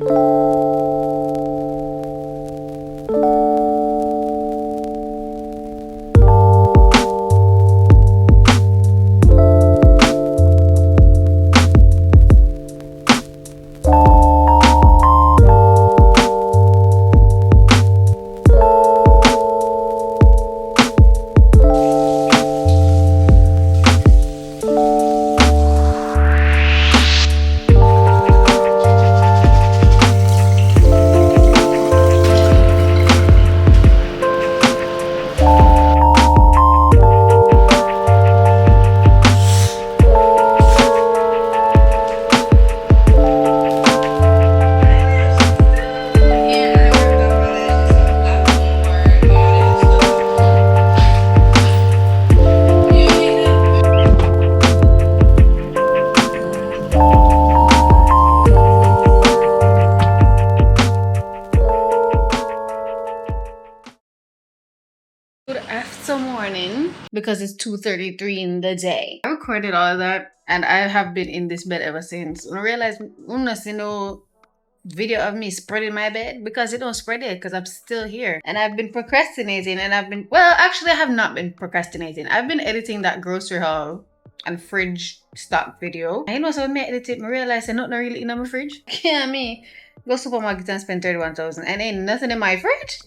Good after morning because it's 2:33 in the day. I recorded all of that and I have been in this bed ever since. When I realized no video of me spreading my bed because it don't spread it because I'm still here. And I've been procrastinating and actually I have not been procrastinating. I've been editing that grocery haul and fridge stock video. I know so when I edit it, I realized I'm not really in my fridge. Yeah, me. Go supermarket and spend 31,000 and ain't nothing in my fridge.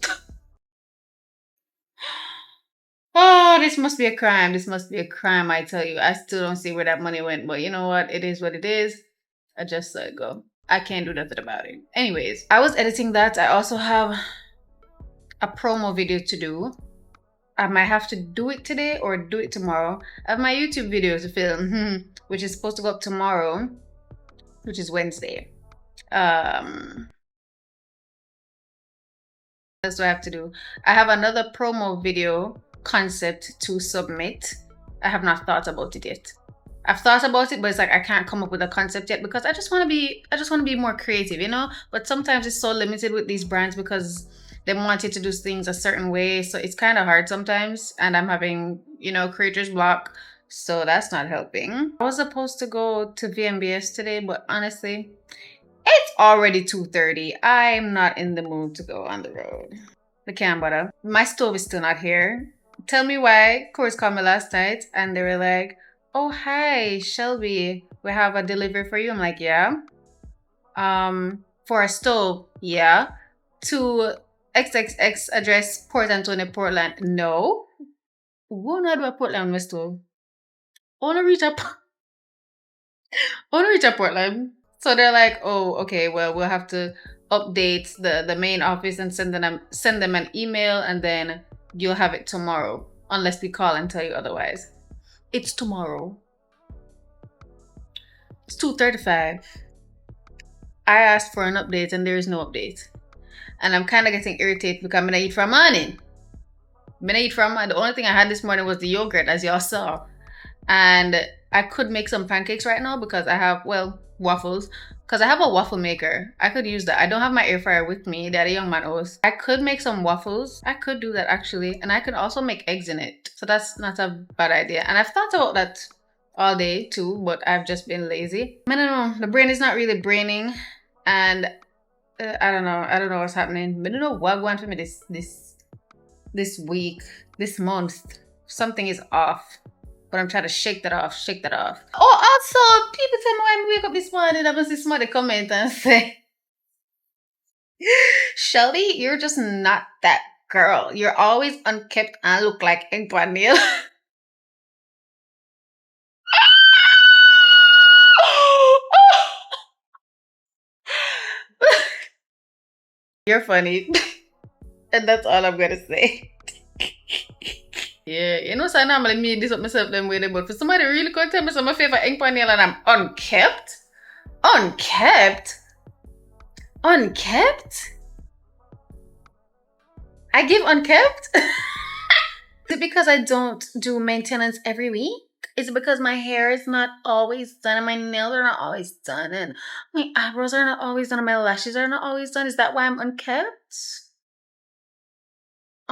Oh, this must be a crime. This must be a crime, I tell you. I still don't see where that money went, but you know what? It is what it is. I just let it go. I can't do nothing about it. Anyways, I was editing that. I also have a promo video to do. I might have to do it today or do it tomorrow. I have my YouTube video to film, which is supposed to go up tomorrow, which is Wednesday. That's what I have to do. I have another promo video concept to submit. I have not thought about it yet. I've thought about it, but it's like I can't come up with a concept yet because I just want to be more creative, you know? But sometimes it's so limited with these brands because they want you to do things a certain way. So it's kind of hard sometimes. And I'm having, creator's block. So that's not helping. I was supposed to go to VMBS today, but honestly, it's already 2:30. I'm not in the mood to go on the road. I can't bother. My stove is still not here. Tell me why. Course called me last night and they were like, "Oh, hi, Shelby. We have a delivery for you." I'm like, "Yeah." For a stove, yeah. To XXX address, Port Antonio, Portland. No. Who not do a Portland, my stove? I wanna reach up Portland. So they're like, "Oh, okay, well, we'll have to update the main office and send them an email and then you'll have it tomorrow unless we call and tell you otherwise." It's tomorrow. It's 2:35. I asked for an update and there is no update. And I'm kind of getting irritated because I'm going to eat from morning. The only thing I had this morning was the yogurt, as y'all saw. And I could make some pancakes right now because I have, waffles. Because I have a waffle maker. I could use that. I don't have my air fryer with me that a young man owes. I could make some waffles. I could do that actually. And I could also make eggs in it. So that's not a bad idea. And I've thought about that all day too, but I've just been lazy. I don't know. The brain is not really braining. And I don't know what's happening. But I don't know what going for me this week, this month. Something is off. But I'm trying to shake that off. Oh, also, people tell me when I wake up this morning, I'm going to see somebody comment and say, "Shelby, you're just not that girl. You're always unkempt and look like ink on nail." You're funny. And that's all I'm going to say. Yeah, so I normally me this up myself them way, but for somebody really could tell me some my favorite ink pan nail and I'm unkept? I give unkept? Is it because I don't do maintenance every week? Is it because my hair is not always done and my nails are not always done and my eyebrows are not always done and my lashes are not always done? Is that why I'm unkept?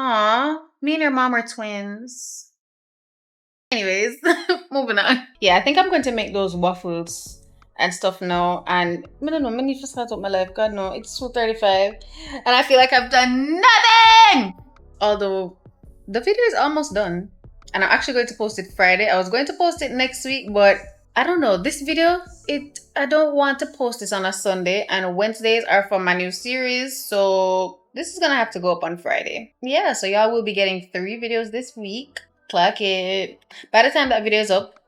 Aw, me and your mom are twins. Anyways, moving on. Yeah, I think I'm going to make those waffles and stuff now. And I don't know, I need to start up my life. God no, it's 2:35 and I feel like I've done nothing. Although the video is almost done. And I'm actually going to post it Friday. I was going to post it next week, but I don't know. This video, I don't want to post this on a Sunday, and Wednesdays are for my new series, so this is gonna have to go up on Friday. Yeah, so y'all will be getting 3 videos this week. Clock it. By the time that video is up,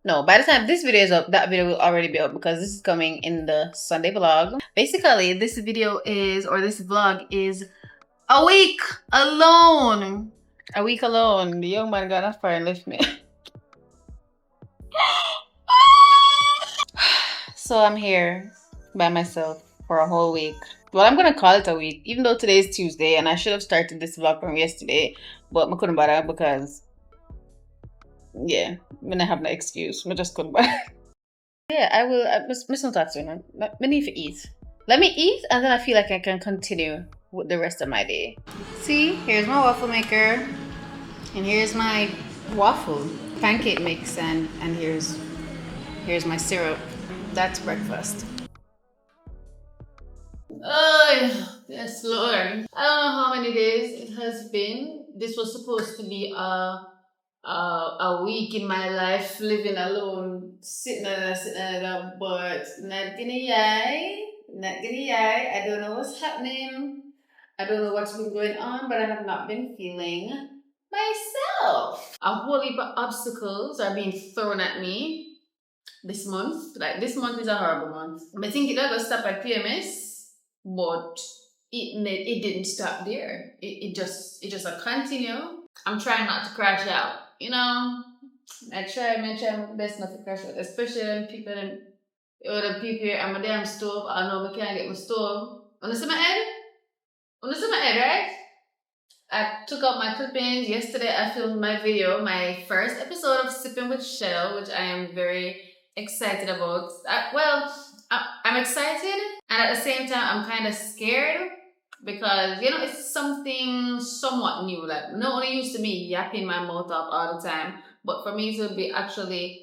no, by the time this video is up, that video will already be up because this is coming in the Sunday vlog. Basically, this video is, or this vlog is a week alone. A week alone. The young man got that far and left me. So I'm here by myself for a whole week. Well, I'm gonna call it a week, even though today is Tuesday and I should have started this vlog from yesterday, but I couldn't bother because, yeah, I'm gonna have no excuse. I just couldn't bother. Yeah, I will. Miss no talk to you. I need to eat. Let me eat, and then I feel like I can continue with the rest of my day. See, here's my waffle maker, and here's my waffle pancake mix, and here's my syrup. That's breakfast. Oh, yes, Lord. I don't know how many days it has been. This was supposed to be a week in my life living alone, sitting at but not gonna lie. I don't know what's happening. I don't know what's been going on, but I have not been feeling myself. A whole heap of obstacles are being thrown at me this month. Like, this month is a horrible month. I think it will stop at PMS, but it didn't stop there. It just a continue. I'm trying not to crash out. You know, I try my best not to crash out, especially when people here at my damn stove. I know I can't get my stove. Wanna see my head? Right? I took out my clippings. Yesterday I filmed my video, my first episode of Sipping with Shell, which I am very excited about. I'm excited, and at the same time I'm kind of scared because, you know, it's something somewhat new. Like, not only used to be yapping my mouth off all the time, but for me to be actually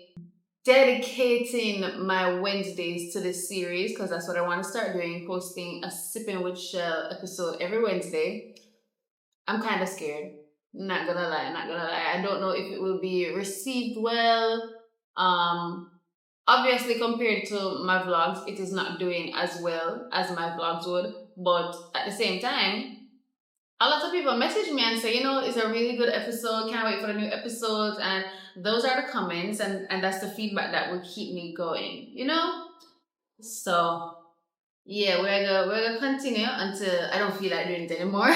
dedicating my Wednesdays to this series, because that's what I want to start doing, posting a Sipping with Shell episode every Wednesday. I'm kind of scared. Not gonna lie. I don't know if it will be received well. Obviously, compared to my vlogs, it is not doing as well as my vlogs would. But at the same time, a lot of people message me and say, you know, it's a really good episode. Can't wait for the new episodes. And those are the comments, and that's the feedback that will keep me going. You know. So yeah, we're gonna continue until I don't feel like doing it anymore.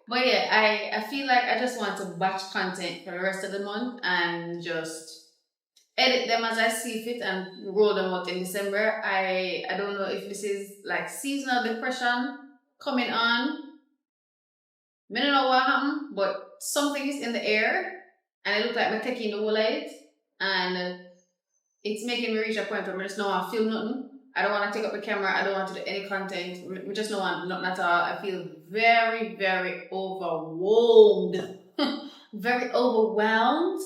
But yeah, I feel like I just want to batch content for the rest of the month and just edit them as I see fit and roll them out in December. I don't know if this is like seasonal depression coming on. I don't know what happened, but something is in the air and it looks like I'm taking the whole light, and it's making me reach a point where I just don't want to feel nothing. I don't want to take up the camera. I don't want to do any content. We just don't want nothing at all. I feel very, very overwhelmed. Very overwhelmed.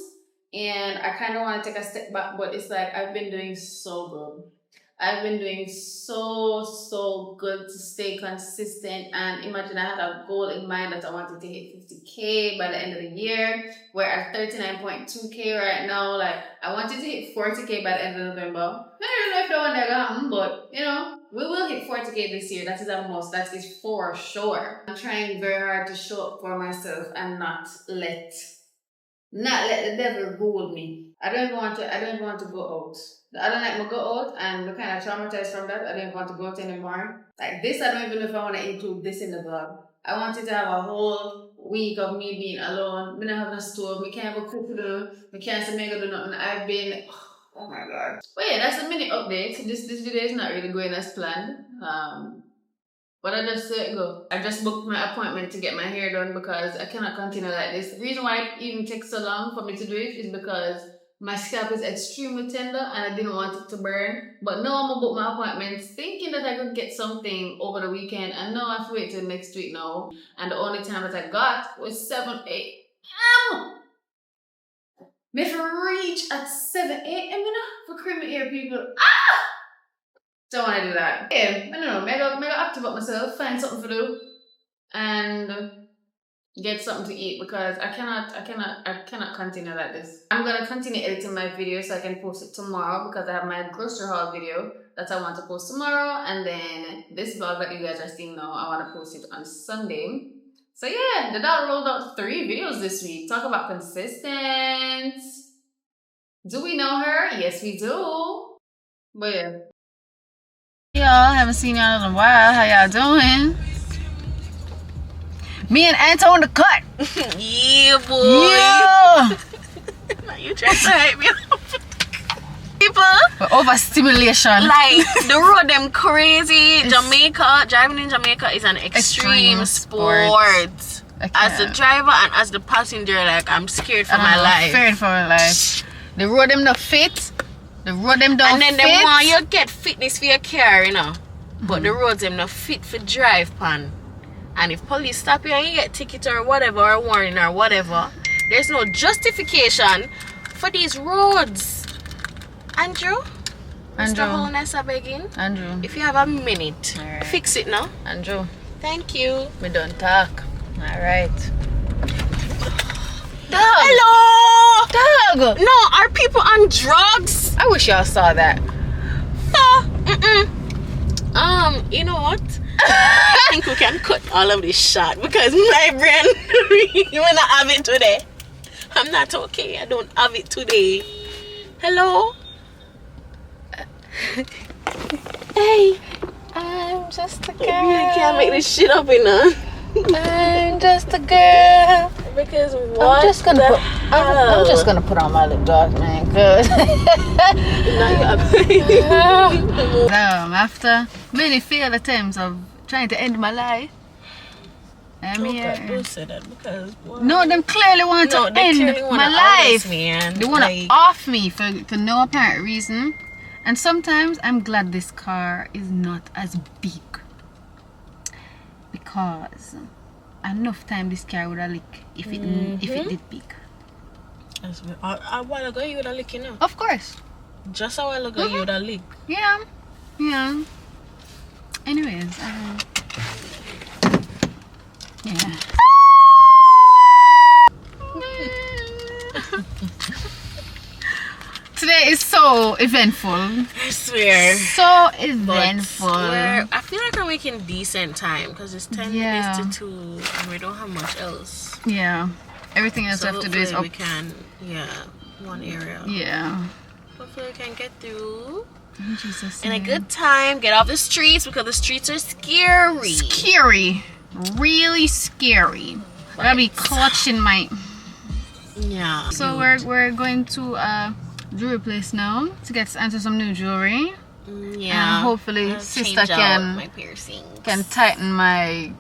And I kind of want to take a step back, but it's like I've been doing so good. I've been doing so good to stay consistent. And imagine I had a goal in mind that I wanted to hit 50K by the end of the year. We're at 39.2K right now. Like, I wanted to hit 40K by the end of November. I don't know if that one will happen, but you know, we will hit 40K this year. That is a must. That is for sure. I'm trying very hard to show up for myself and not let the devil rule me. I don't even want to go out. The other night I go out and we're kind of traumatized from that. I don't even want to go out anymore. Like this, I don't even know if I want to include this in the vlog. I wanted to have a whole week of me being alone. Me not having a stove. We can't have a cook to do. We can't say me go do nothing. I've been, oh my god. But yeah, that's a mini update. This video is not really going as planned. But I just let it go. I just booked my appointment to get my hair done because I cannot continue like this. The reason why it even takes so long for me to do it is because my scalp is extremely tender and I didn't want it to burn. But now I'm gonna book my appointments thinking that I could get something over the weekend, and now I have to wait till next week now. And the only time that I got was 7, 8 a.m. Me have to reach at 7 a.m. for creamy hair, people. Don't want to do that. Yeah, I don't know. Maybe active up myself, find something to do, and get something to eat because I cannot continue like this. I'm gonna continue editing my video so I can post it tomorrow because I have my grocery haul video that I want to post tomorrow, and then this vlog that you guys are seeing now, I want to post it on Sunday. So yeah, the dog rolled out 3 videos this week. Talk about consistent. Do we know her? Yes, we do. But yeah. Y'all, haven't seen y'all in a while. How y'all doing? Me and Anto on the cut. Yeah, boy. Yeah. Now you trying to hype me up. People. But overstimulation. Like, the road them crazy. Jamaica, driving in Jamaica is an extreme sport. As the driver and as the passenger, like, I'm scared for my life. Scared for my life. The road them not fit. The road them don't fit. And then they want you get fitness for your car, you know. But the roads them not fit for drive pan. And if police stop you and you get ticket or whatever, or warning or whatever, there's no justification for these roads. Andrew? Mr. Holness, I'm begging. Andrew. If you have a minute, right. Fix it now. Andrew. Thank you. We don't talk. Alright. Dog. Hello! Dog! No, are people on drugs? I wish y'all saw that. You know what? I think we can cut all of this short because my brain really will not have it today. I'm not okay. I don't have it today. Hello? Hey. I'm just a girl. You really can't make this shit up, you know. I'm just a girl. Because what? I'm just gonna put on my lip gloss, man. Cause after many failed attempts of trying to end my life, I'm here. Don't say that because what? No, them clearly want to end my life. They want to off me for no apparent reason. And sometimes I'm glad this car is not as big because enough time this car would have leak if it did big. A while ago you would have leak, you know. Of course. Just a while ago you would have leak. Yeah. Anyways, yeah. Today is so eventful. I swear. So eventful. I feel like we're making decent time because it's 10 minutes to 2 and we don't have much else. Yeah. Everything else we have to do is up. We can, one area. Yeah. Hopefully we can get through in Jesus' in a name. good time. Get off the streets because the streets are scary. Scary. Really scary. I gotta be clutching my... Yeah. So we're going to jewelry place now to get into some new jewelry. Yeah. And hopefully sister can my piercings. Can tighten my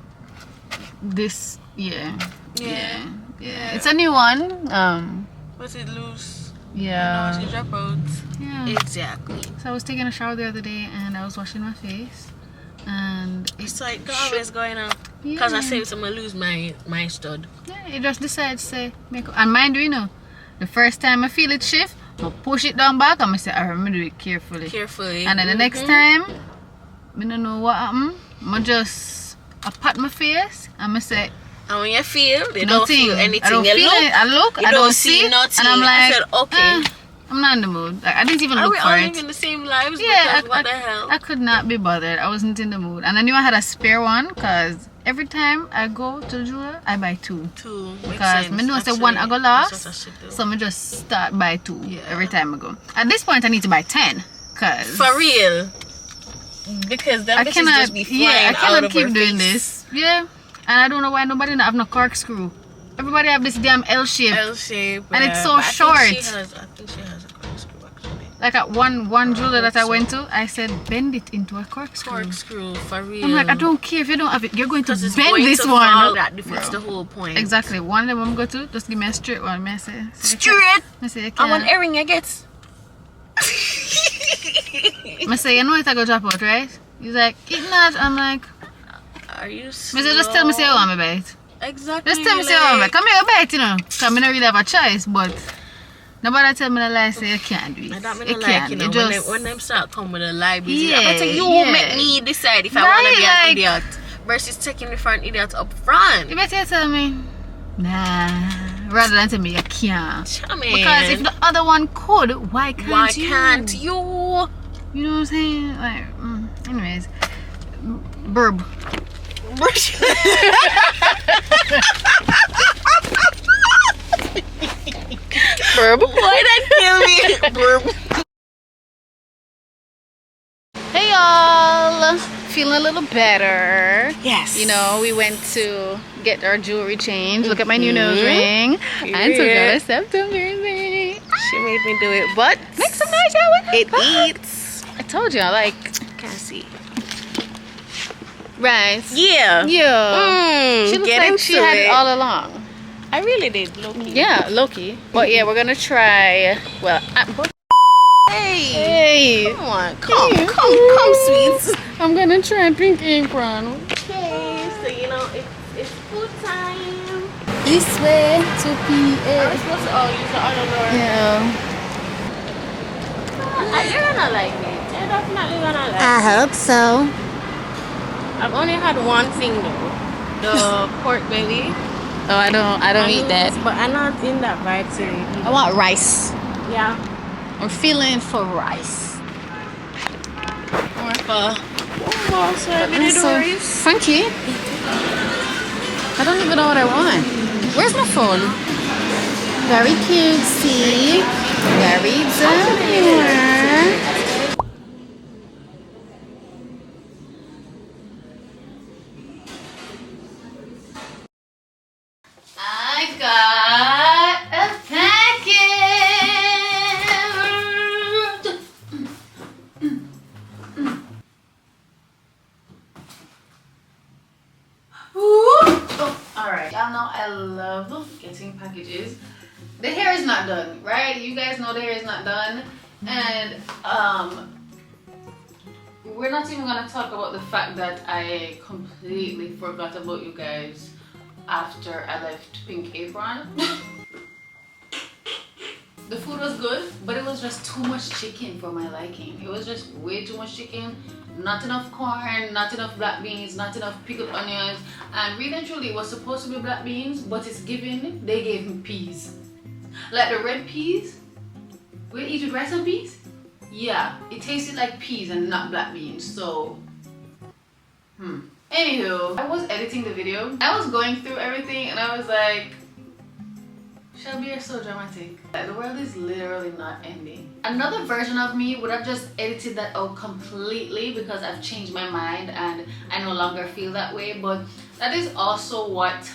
this it's a new one. Was it loose? Yeah. No, she drop out. Yeah. Exactly. So I was taking a shower the other day and I was washing my face and it's like always going on. Because I saved I'm gonna lose my stud. Yeah, it just decided to say make up. And mind you know, the first time I feel it shift, I push it down back and I say I remember do it carefully. And then the next time, I don't know what happened. I pat my face and I say, and when you feel, they nothing. don't feel anything. I don't feel it. I look, I don't see nothing. And I'm like, I said, okay. I'm not in the mood. Like, I didn't even look for it. Are we all living the same lives? Yeah, what the hell? I could not be bothered. I wasn't in the mood. And I knew I had a spare one because every time I go to the jeweler, I buy 2. Because I know say one I go last. So I just start buy 2 every time I go. At this point, I need to buy 10. Cause for real. Because then this cannot, just be flying I cannot keep doing this. Yeah. And I don't know why nobody have no corkscrew. Everybody have this damn L shape. And it's so short. I think she has a corkscrew actually. Like at one jeweler that I went to, I said bend it into a corkscrew. Corkscrew, for real. I'm like, I don't care if you don't have it. You're going to bend this one. That defeats the whole point. Exactly. One of them I'm going to just give me a straight one. I say straight. I say I want earring I get. I say, you know it I go drop out, right? He's like, it not. I'm like, are you slow? I say, just tell me say you want me bite. Exactly. Just tell me say you want me bite. Come here, bite, you know. Because I don't really have a choice, but Nobody tell me the lie, say you can't do it. I don't mean You like, can't. you know, You just... when them start coming with a lie, Yeah, I think you yeah. make me decide if I Right, want to be an like- idiot versus taking me for an idiot up front. You better tell me, nah, rather than tell me you can't. Charming. Because if the other one could, why can't you? Why can't you? You know what I'm saying? Like, anyways, burb. Burb. Why that kill me? Burb. Hey y'all, feeling a little better. Yes. You know, we went to get our jewelry changed. Look at my new nose ring. And so got a septum ring. She made me do it, but Make some noise, y'all. it eats. I told you, like, Can't see. right. Yeah. Yeah. She looks get like into she had it it. all along. I really did, Loki. Yeah, Loki. But yeah, we're gonna try. Well, Hey. hey, Come on. Come, sweets. I'm gonna try pink apron. Okay, so you know it's food time. This way to Are we PA. supposed to use the other door? Yeah. You're gonna like it. You're definitely gonna like I it. hope so. I've only had one thing though. The pork belly. Oh, I don't eat that. But I'm not in that vibe today. I want rice. Yeah. I'm feeling for rice. Or for so That's so funky. I don't even know what I want. Where's my phone? Very cutesy. Very demure. I got a package. Oh, all right. Y'all know I love getting packages. The hair is not done, right? You guys know the hair is not done, and we're not even gonna talk about the fact that I completely forgot about you guys after I left Pink Apron. The food was good, but it was just too much chicken for my liking. It was just way too much chicken, not enough corn, not enough black beans, not enough pickled onions, and really and truly it was supposed to be black beans, but it's given, they gave me peas. Like the red peas, we eat with rice and peas? Yeah, it tasted like peas and not black beans, so Anywho, I was editing the video. I was going through everything and I was like, Shelby, you're so dramatic. Like, the world is literally not ending. Another version of me would have just edited that out completely because I've changed my mind and I no longer feel that way, but that is also what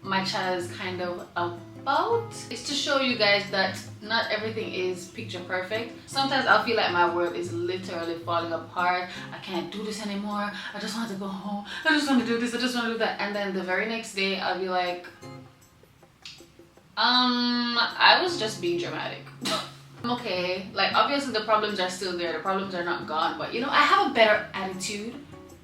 my channel is kind of about. It's to show you guys that not everything is picture perfect. Sometimes I'll feel like my world is literally falling apart. I can't do this anymore. I just want to go home. I just want to do this. I just want to do that. And then the very next day I'll be like, I was just being dramatic. I'm okay. Like, obviously the problems are still there. The problems are not gone, but you know, I have a better attitude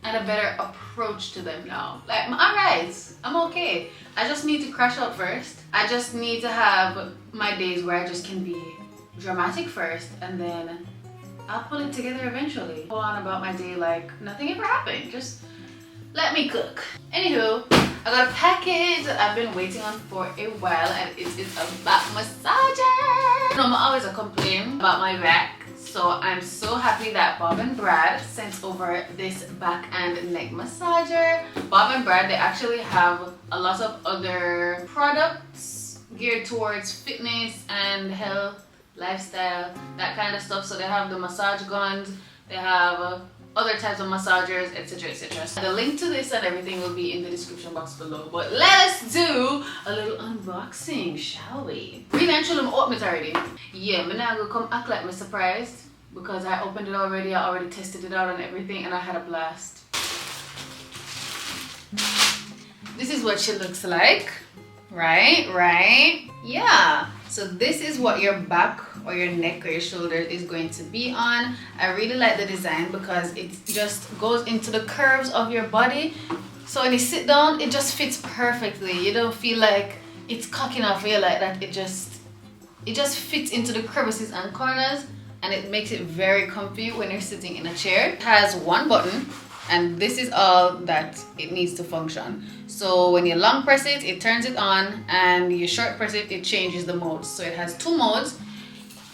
and a better approach to them now. Like, I'm alright. I'm okay. I just need to crash out first. I just need to have my days where I just can be dramatic first, and then I'll pull it together eventually. Go on about my day like nothing ever happened. Just let me cook. Anywho, I got a package that I've been waiting on for a while, and it is a back massager. I'm always a complaint about my back, so I'm so happy that Bob and Brad sent over this back and neck massager. Bob and Brad, they actually have a lot of other products geared towards fitness and health, lifestyle, that kind of stuff. So they have the massage guns, they have other types of massagers, etc, etc. The link to this and everything will be in the description box below. But let's do a little unboxing, shall we? Really and truly, I'm opened it already. Yeah, I'm now gonna come act like I'm surprised because I opened it already. I already tested it out and everything, and I had a blast. This is what she looks like. Right? Yeah. So this is what your back or your neck or your shoulder is going to be on. I really like the design because it just goes into the curves of your body. So when you sit down, it just fits perfectly. You don't feel like it's cocking off you like that. It just it just fits into the crevices and corners, and it makes it very comfy when you're sitting in a chair. It has one button, and this is all that it needs to function. So when you long press it, it turns it on, and you short press it, it changes the modes. So it has two modes.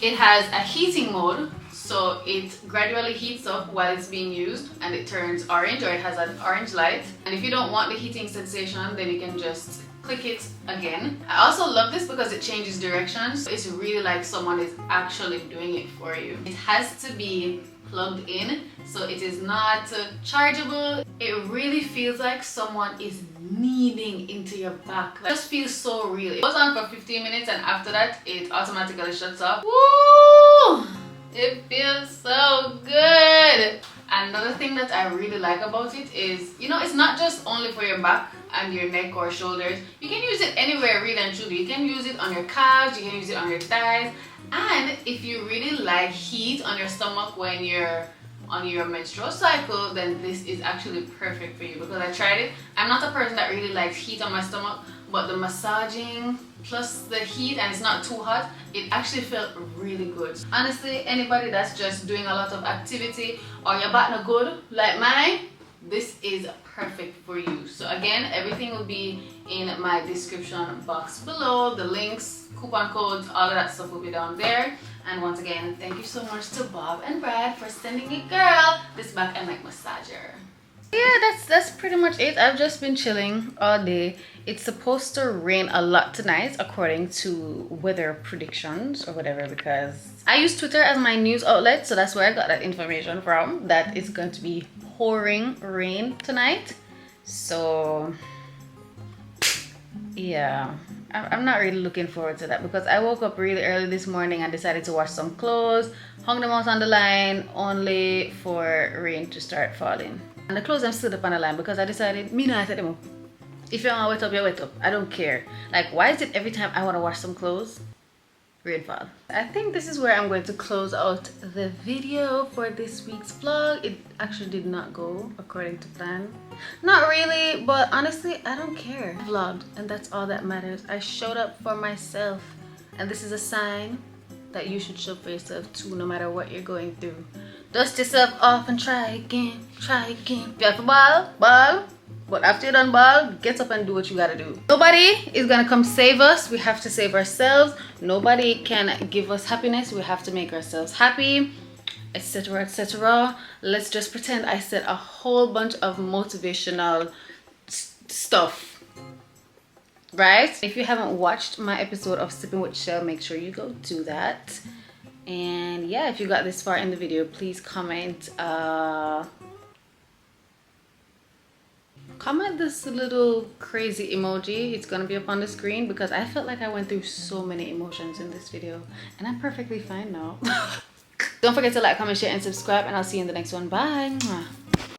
It has a heating mode, so it gradually heats up while it's being used, and it turns orange, or it has an orange light. And if you don't want the heating sensation, then you can just click it again. I also love this because it changes directions. So it's really like someone is actually doing it for you. It has to be plugged in, so it is not chargeable. It really feels like someone is kneading into your back. It just feels so real. It goes on for 15 minutes, and after that it automatically shuts off. Woo! It feels so good. Another thing that I really like about it is, you know, it's not just only for your back and your neck or shoulders. You can use it anywhere, really and truly. You can use it on your calves, you can use it on your thighs. And if you really like heat on your stomach when you're on your menstrual cycle, then this is actually perfect for you, because I tried it. I'm not a person that really likes heat on my stomach, but the massaging plus the heat, and it's not too hot, it actually felt really good. Honestly, anybody that's just doing a lot of activity, or your back not good like mine, this is perfect for you. So again, everything will be in my description box below. The links, coupon codes, all of that stuff will be down there. And once again, thank you so much to Bob and Brad for sending it, girl, this back and neck massager. Yeah, that's pretty much it. I've just been chilling all day. It's supposed to rain a lot tonight according to weather predictions or whatever, because I use Twitter as my news outlet, so that's where I got that information from, that it's going to be pouring rain tonight. So yeah, I'm not really looking forward to that, because I woke up really early this morning and decided to wash some clothes, hung them out on the line, only for rain to start falling. And the clothes I'm still up on the line because I decided, me not set them up. If you want to wet up, you wet up. I don't care. Like, why is it every time I want to wash some clothes, rainfall? I think this is where I'm going to close out the video for this week's vlog. It actually did not go according to plan. Not really, but honestly, I don't care. I vlogged, and that's all that matters. I showed up for myself, and this is a sign that you should show up for yourself too, no matter what you're going through. Dust yourself off and try again, try again. If you have to ball, ball. But after you're done ball, get up and do what you gotta do. Nobody is gonna come save us. We have to save ourselves. Nobody can give us happiness. We have to make ourselves happy, etc, etc. Let's just pretend I said a whole bunch of motivational stuff, right? If you haven't watched my episode of Sipping with Shell, make sure you go do that. And yeah, if you got this far in the video, please comment comment this little crazy emoji. It's gonna be up on the screen, because I felt like I went through so many emotions in this video, and I'm perfectly fine now. Don't forget to like, comment, share, and subscribe, and I'll see you in the next one. Bye.